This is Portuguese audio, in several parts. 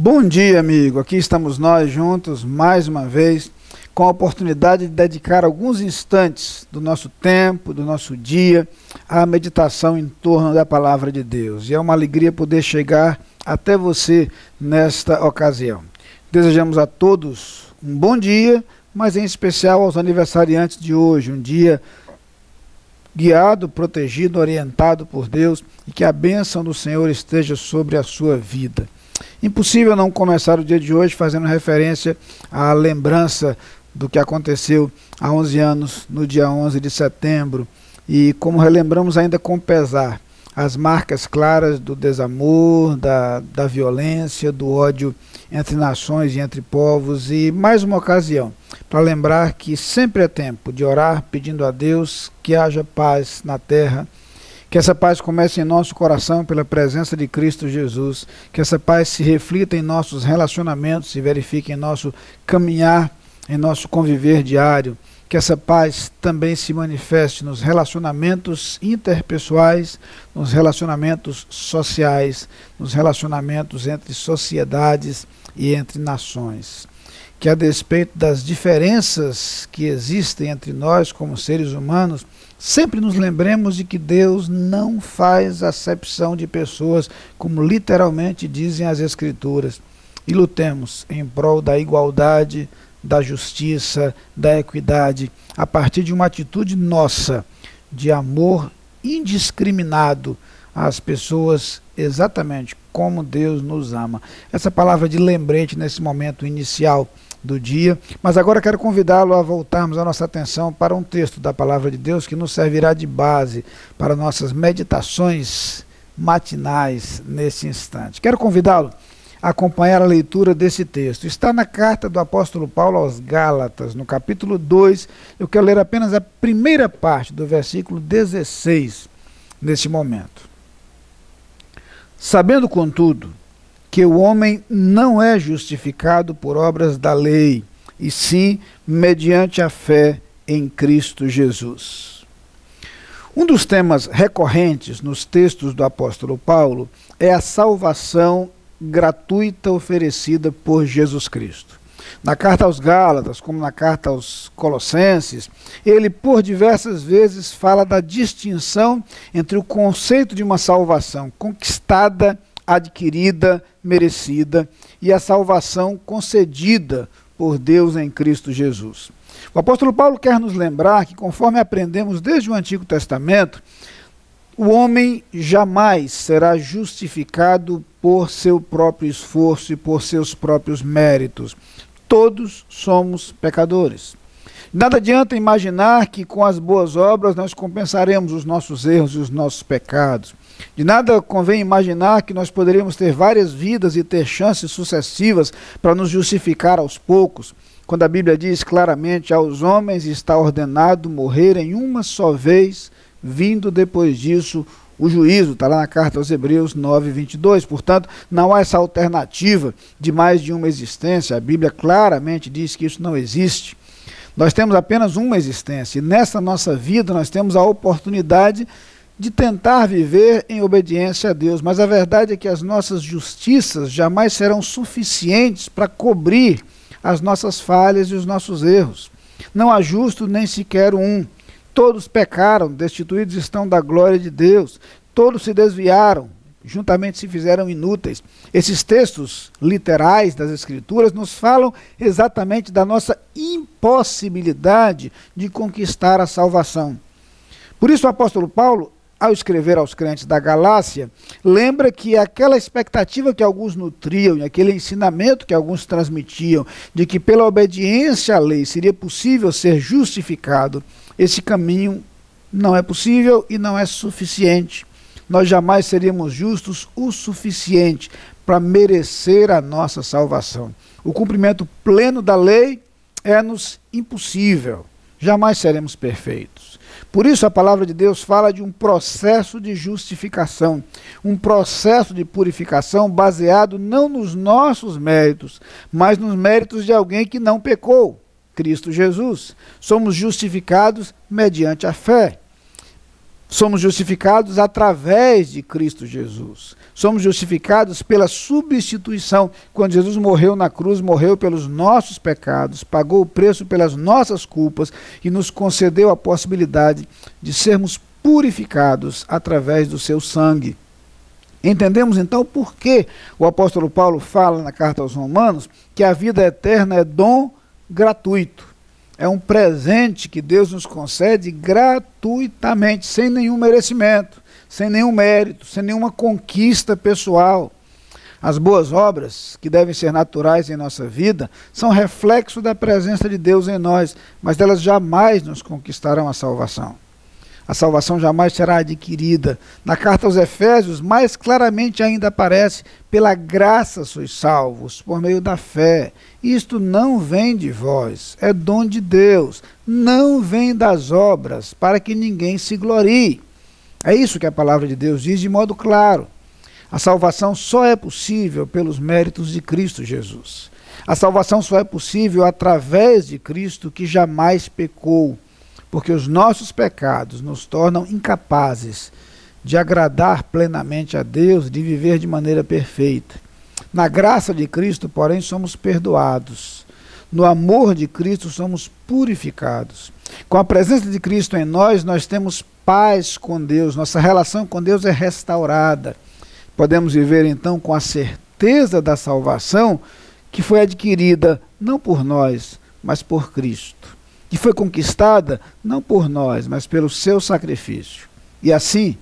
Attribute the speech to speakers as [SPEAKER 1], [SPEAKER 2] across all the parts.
[SPEAKER 1] Bom dia, amigo. Aqui estamos nós juntos mais uma vez, com a oportunidade de dedicar alguns instantes do nosso tempo, do nosso dia, à meditação em torno da Palavra de Deus. E é uma alegria poder chegar até você nesta ocasião. Desejamos a todos um bom dia, mas em especial aos aniversariantes de hoje, um dia guiado, protegido, orientado por Deus, e que a bênção do Senhor esteja sobre a sua vida. Impossível não começar o dia de hoje fazendo referência à lembrança do que aconteceu há 11 anos, no dia 11 de setembro, e como relembramos ainda com pesar, as marcas claras do desamor, da violência, do ódio entre nações e entre povos, e mais uma ocasião para lembrar que sempre é tempo de orar pedindo a Deus que haja paz na terra, que essa paz comece em nosso coração pela presença de Cristo Jesus, que essa paz se reflita em nossos relacionamentos, se verifique em nosso caminhar, em nosso conviver diário, que essa paz também se manifeste nos relacionamentos interpessoais, nos relacionamentos sociais, nos relacionamentos entre sociedades e entre nações. Que a despeito das diferenças que existem entre nós como seres humanos, sempre nos lembremos de que Deus não faz acepção de pessoas, como literalmente dizem as Escrituras, e lutemos em prol da igualdade, da justiça, da equidade, a partir de uma atitude nossa, de amor indiscriminado às pessoas, exatamente como Deus nos ama. Essa palavra de lembrete nesse momento inicial do dia, mas agora quero convidá-lo a voltarmos a nossa atenção para um texto da Palavra de Deus que nos servirá de base para nossas meditações matinais nesse instante. Quero convidá-lo a acompanhar a leitura desse texto. Está na carta do apóstolo Paulo aos Gálatas, no capítulo 2, eu quero ler apenas a primeira parte do versículo 16 nesse momento. Sabendo, contudo, que o homem não é justificado por obras da lei, e sim mediante a fé em Cristo Jesus. Um dos temas recorrentes nos textos do apóstolo Paulo é a salvação gratuita oferecida por Jesus Cristo. Na carta aos Gálatas, como na carta aos Colossenses, ele por diversas vezes fala da distinção entre o conceito de uma salvação conquistada, adquirida, merecida, e a salvação concedida por Deus em Cristo Jesus. O apóstolo Paulo quer nos lembrar que, conforme aprendemos desde o Antigo Testamento, o homem jamais será justificado por seu próprio esforço e por seus próprios méritos. Todos somos pecadores. Nada adianta imaginar que com as boas obras nós compensaremos os nossos erros e os nossos pecados. De nada convém imaginar que nós poderíamos ter várias vidas e ter chances sucessivas para nos justificar aos poucos, quando a Bíblia diz claramente: aos homens está ordenado morrerem uma só vez, vindo depois disso o juízo. Está lá na carta aos Hebreus 9:22. Portanto, não há essa alternativa de mais de uma existência. A Bíblia claramente diz que isso não existe. Nós temos apenas uma existência, e nessa nossa vida nós temos a oportunidade de tentar viver em obediência a Deus, mas a verdade é que as nossas justiças jamais serão suficientes para cobrir as nossas falhas e os nossos erros. Não há justo nem sequer um. Todos pecaram, destituídos estão da glória de Deus. Todos se desviaram, juntamente se fizeram inúteis. Esses textos literais das Escrituras nos falam exatamente da nossa impossibilidade de conquistar a salvação. Por isso o apóstolo Paulo, ao escrever aos crentes da Galácia, lembra que aquela expectativa que alguns nutriam, e aquele ensinamento que alguns transmitiam, de que pela obediência à lei seria possível ser justificado, esse caminho não é possível e não é suficiente. Nós jamais seríamos justos o suficiente para merecer a nossa salvação. O cumprimento pleno da lei é-nos impossível. Jamais seremos perfeitos. Por isso a palavra de Deus fala de um processo de justificação, um processo de purificação baseado não nos nossos méritos, mas nos méritos de alguém que não pecou, Cristo Jesus. Somos justificados mediante a fé. Somos justificados através de Cristo Jesus. Somos justificados pela substituição. Quando Jesus morreu na cruz, morreu pelos nossos pecados, pagou o preço pelas nossas culpas e nos concedeu a possibilidade de sermos purificados através do seu sangue. Entendemos então por que o apóstolo Paulo fala na carta aos Romanos que a vida eterna é dom gratuito. É um presente que Deus nos concede gratuitamente, sem nenhum merecimento, sem nenhum mérito, sem nenhuma conquista pessoal. As boas obras, que devem ser naturais em nossa vida, são reflexo da presença de Deus em nós, mas elas jamais nos conquistarão a salvação. A salvação jamais será adquirida. Na carta aos Efésios, mais claramente ainda aparece: pela graça sois salvos, por meio da fé. Isto não vem de vós, é dom de Deus, não vem das obras, para que ninguém se glorie. É isso que a palavra de Deus diz de modo claro. A salvação só é possível pelos méritos de Cristo Jesus. A salvação só é possível através de Cristo, que jamais pecou, porque os nossos pecados nos tornam incapazes de agradar plenamente a Deus, de viver de maneira perfeita. Na graça de Cristo, porém, somos perdoados. No amor de Cristo, somos purificados. Com a presença de Cristo em nós, nós temos paz com Deus. Nossa relação com Deus é restaurada. Podemos viver, então, com a certeza da salvação que foi adquirida não por nós, mas por Cristo. Que foi conquistada não por nós, mas pelo seu sacrifício. E assim,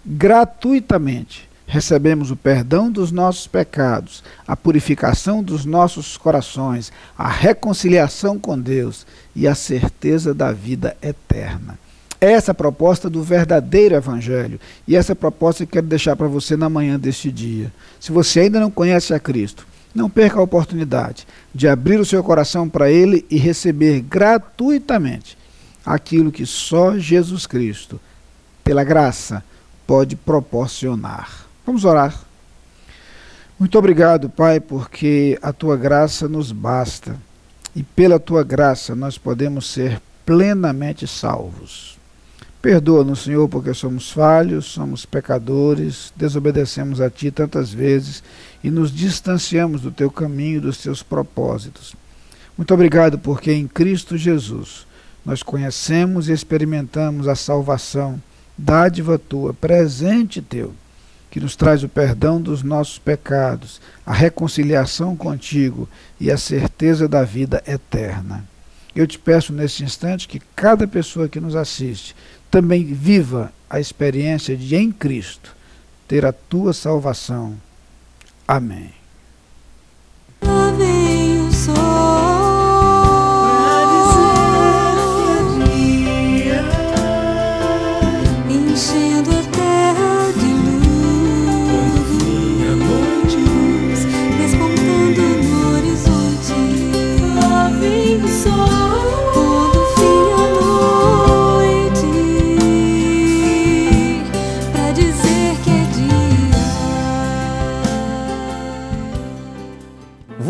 [SPEAKER 1] gratuitamente, recebemos o perdão dos nossos pecados, a purificação dos nossos corações, a reconciliação com Deus e a certeza da vida eterna. Essa é a proposta do verdadeiro Evangelho, e essa proposta eu quero deixar para você na manhã deste dia. Se você ainda não conhece a Cristo, não perca a oportunidade de abrir o seu coração para Ele e receber gratuitamente aquilo que só Jesus Cristo, pela graça, pode proporcionar. Vamos orar. Muito obrigado, Pai, porque a Tua graça nos basta e pela Tua graça nós podemos ser plenamente salvos. Perdoa-nos, Senhor, porque somos falhos, somos pecadores, desobedecemos a Ti tantas vezes e nos distanciamos do Teu caminho e dos Teus propósitos. Muito obrigado porque em Cristo Jesus nós conhecemos e experimentamos a salvação, dádiva Tua, presente Teu, que nos traz o perdão dos nossos pecados, a reconciliação contigo e a certeza da vida eterna. Eu te peço neste instante que cada pessoa que nos assiste também viva a experiência de, em Cristo, ter a Tua salvação. Amém.
[SPEAKER 2] Lá vem o sol pra dizer enchendo a terra de luz, a noite despontando no horizonte. Lá vem o sol.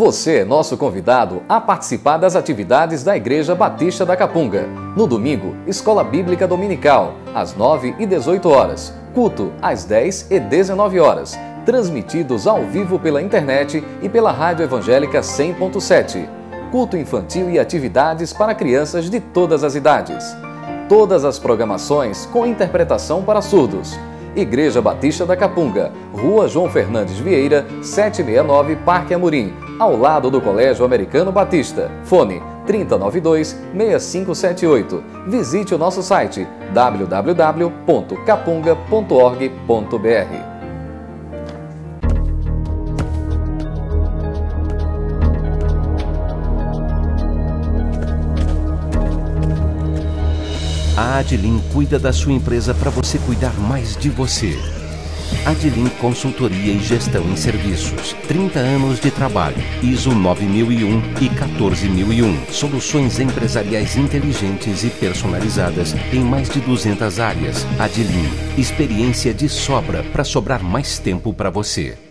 [SPEAKER 3] Você é nosso convidado a participar das atividades da Igreja Batista da Capunga. No domingo, Escola Bíblica Dominical, às 9 e 18 horas. Culto, às 10 e 19 horas. Transmitidos ao vivo pela internet e pela Rádio Evangélica 100.7. Culto infantil e atividades para crianças de todas as idades. Todas as programações com interpretação para surdos. Igreja Batista da Capunga, Rua João Fernandes Vieira, 769, Parque Amorim, ao lado do Colégio Americano Batista. Fone 3092-6578. Visite o nosso site www.capunga.org.br.
[SPEAKER 4] A Adlim cuida da sua empresa para você cuidar mais de você. Adlim Consultoria e Gestão em Serviços. 30 anos de trabalho. ISO 9001 e 14001. Soluções empresariais inteligentes e personalizadas em mais de 200 áreas. Adlim. Experiência de sobra para sobrar mais tempo para você.